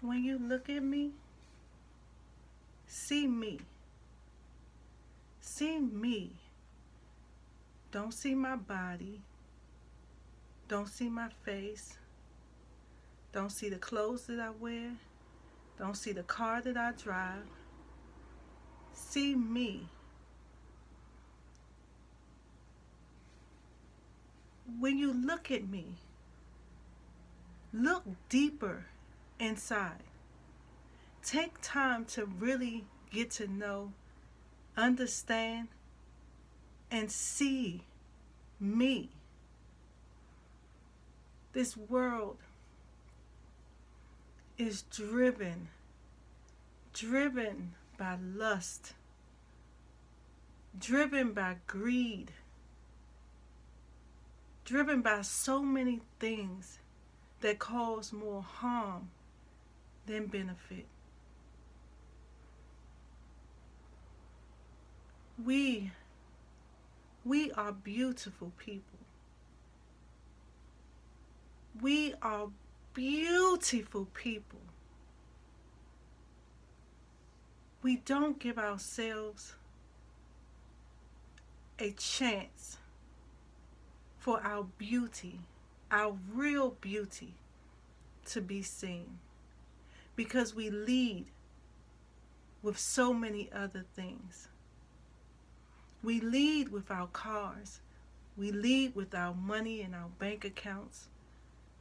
When you look at me, see me. See me. Don't see my body. Don't see my face. Don't see the clothes that I wear. Don't see the car that I drive. See me. When you look at me, look deeper inside. Take time to really get to know, understand, and see me. This world is driven by lust, driven by greed, driven by so many things that cause more harm than benefit. We are beautiful people. We are beautiful people. We don't give ourselves a chance for our beauty, our real beauty, to be seen, because we lead with so many other things. We lead with our cars. We lead with our money and our bank accounts.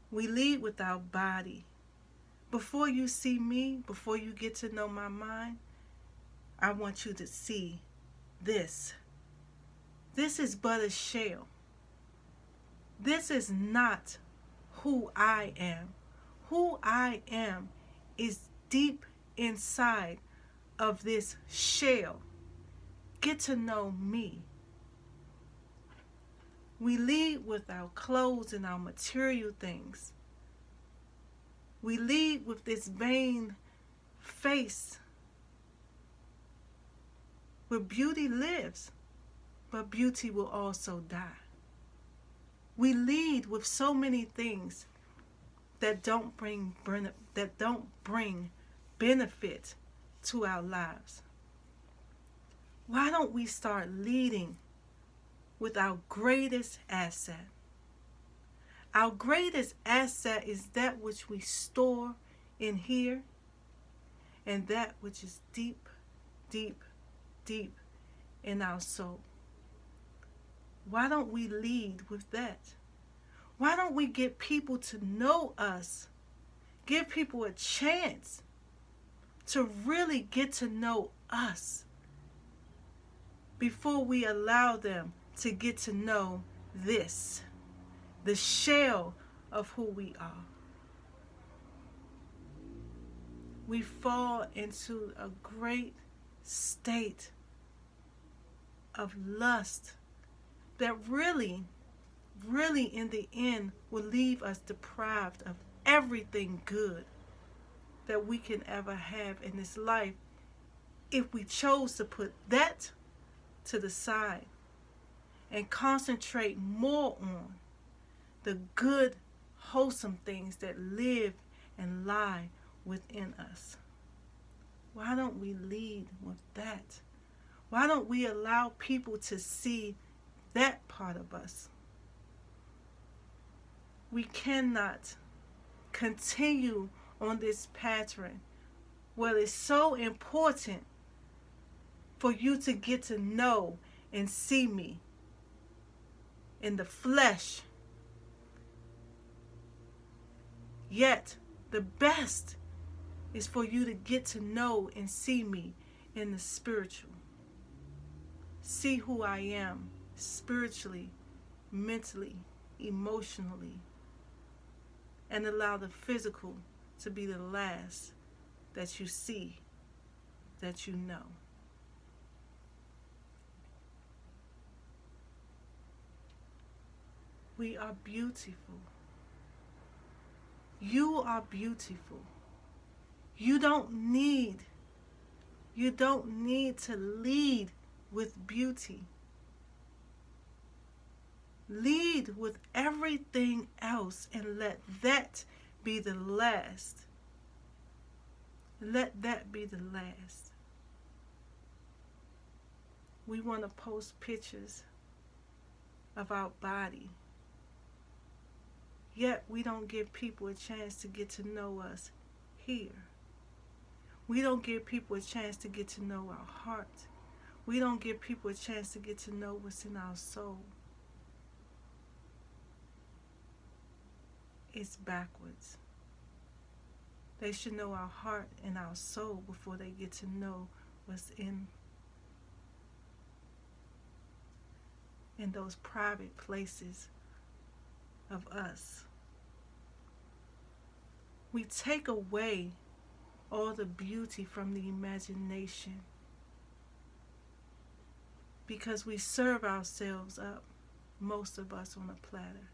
We lead with our body. Before you see me, before you get to know my mind, I want you to see this. This is but a shell. This is not who I am. Who I am is deep inside of this shell. Get to know me. We lead with our clothes and our material things. We lead with this vain face where beauty lives, but beauty will also die. We lead with so many things that don't bring benefit to our lives. Why don't we start leading with our greatest asset? Our greatest asset is that which we store in here, and that which is deep, deep, deep in our soul. Why don't we lead with that? Why don't we get people to know us? Give people a chance to really get to know us before we allow them to get to know this, the shell of who we are. We fall into a great state of lust that really in the end will leave us deprived of everything good that we can ever have in this life if we chose to put that to the side and concentrate more on the good, wholesome things that live and lie within us. Why don't we lead with that? Why don't we allow people to see that part of us? We cannot continue on this pattern where it's so important for you to get to know and see me in the flesh. Yet, the best is for you to get to know and see me in the spiritual. See who I am spiritually, mentally, emotionally, and allow the physical to be the last that you see, that you know. We are beautiful. You are beautiful. You don't need to lead with beauty. Lead with everything else and let that be the last Let that be the last. We want to post pictures of our body, yet we don't give people a chance to get to know us here. We don't give people a chance to get to know our heart. We don't give people a chance to get to know what's in our soul. It's backwards. They should know our heart and our soul before they get to know what's in those private places of us. We take away all the beauty from the imagination because we serve ourselves up, most of us, on a platter.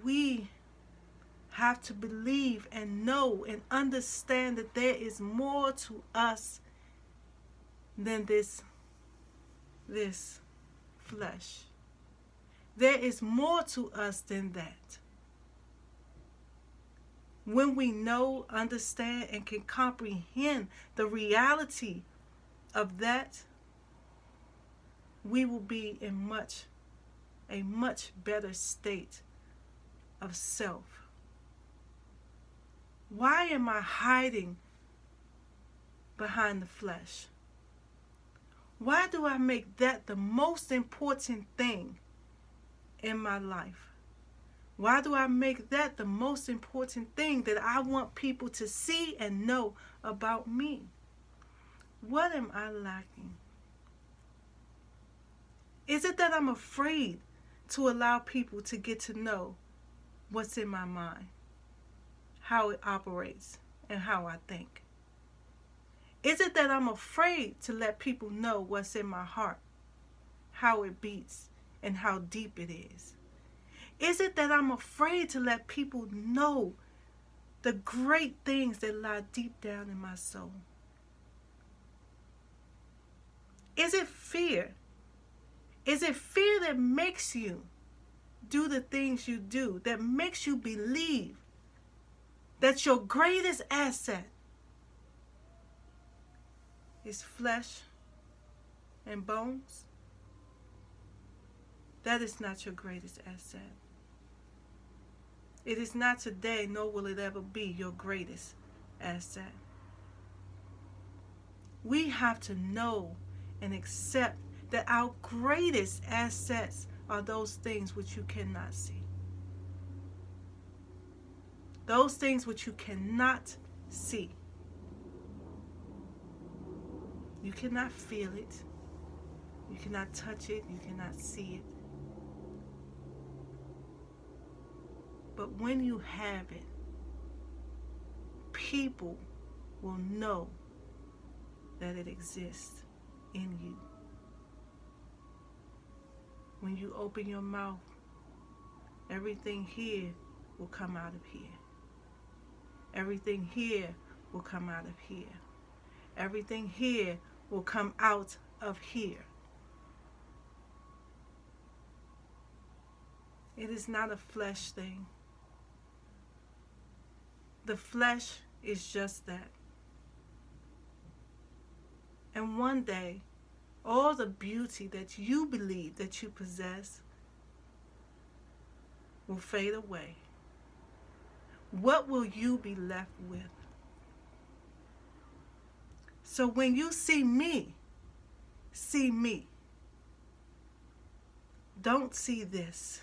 We have to believe and know and understand that there is more to us than this flesh. There is more to us than that. When we know, understand, and can comprehend the reality of that, we will be in a much better state of self. Why am I hiding behind the flesh? Why do I make that the most important thing in my life? Why do I make that the most important thing that I want people to see and know about me? What am I lacking? Is it that I'm afraid to allow people to get to know what's in my mind, how it operates, and how I think? Is it that I'm afraid to let people know what's in my heart, how it beats, and how deep it is? Is it that I'm afraid to let people know the great things that lie deep down in my soul? Is it fear? Is it fear that makes you do the things you do, that makes you believe that your greatest asset is flesh and bones? That is not your greatest asset. It is not today, nor will it ever be your greatest asset. We have to know and accept that our greatest assets are those things which you cannot see. Those things which you cannot see. You cannot feel it. You cannot touch it. You cannot see it. But when you have it, people will know that it exists in you. When you open your mouth, everything here will come out of here. Everything here will come out of here. Everything here will come out of here. It is not a flesh thing. The flesh is just that. And one day, all the beauty that you believe that you possess will fade away. What will you be left with? So when you see me, see me. Don't see this.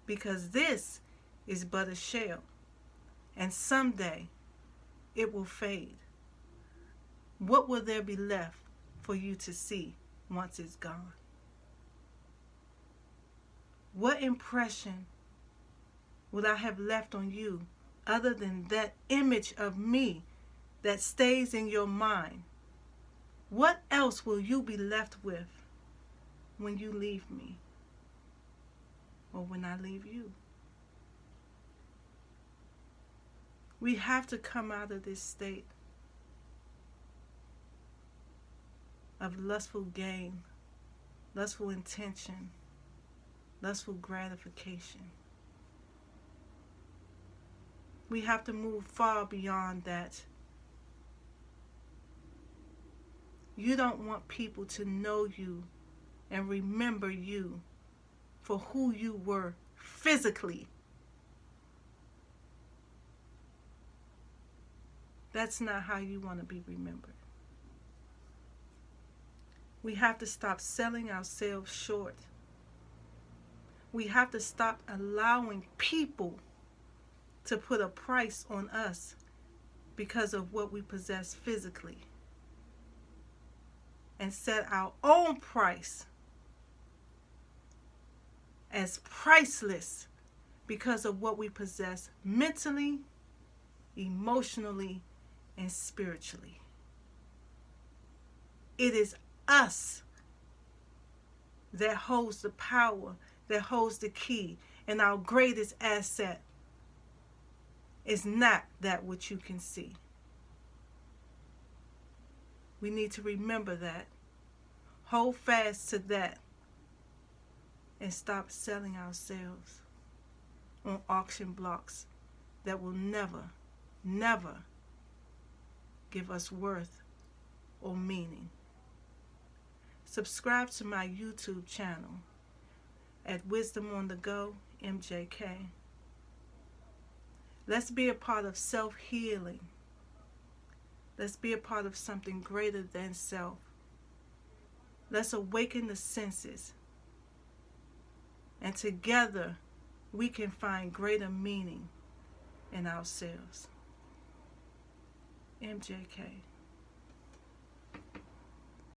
Because this is but a shell, and someday it will fade. What will there be left for you to see once it's gone? What impression will I have left on you other than that image of me that stays in your mind? What else will you be left with when you leave me, or when I leave you? We have to come out of this state of lustful gain, lustful intention, lustful gratification. We have to move far beyond that. You don't want people to know you and remember you for who you were physically. That's not how you want to be remembered. We have to stop selling ourselves short. We have to stop allowing people to put a price on us because of what we possess physically, and set our own price as priceless because of what we possess mentally, emotionally, and spiritually. It is us that holds the power, that holds the key, and our greatest asset is not that which you can see. We need to remember that. Hold fast to that and stop selling ourselves on auction blocks that will never, never give us worth or meaning. Subscribe to my YouTube channel at Wisdom on the Go, MJK. Let's be a part of self-healing. Let's be a part of something greater than self. Let's awaken the senses. And together we can find greater meaning in ourselves. MJK.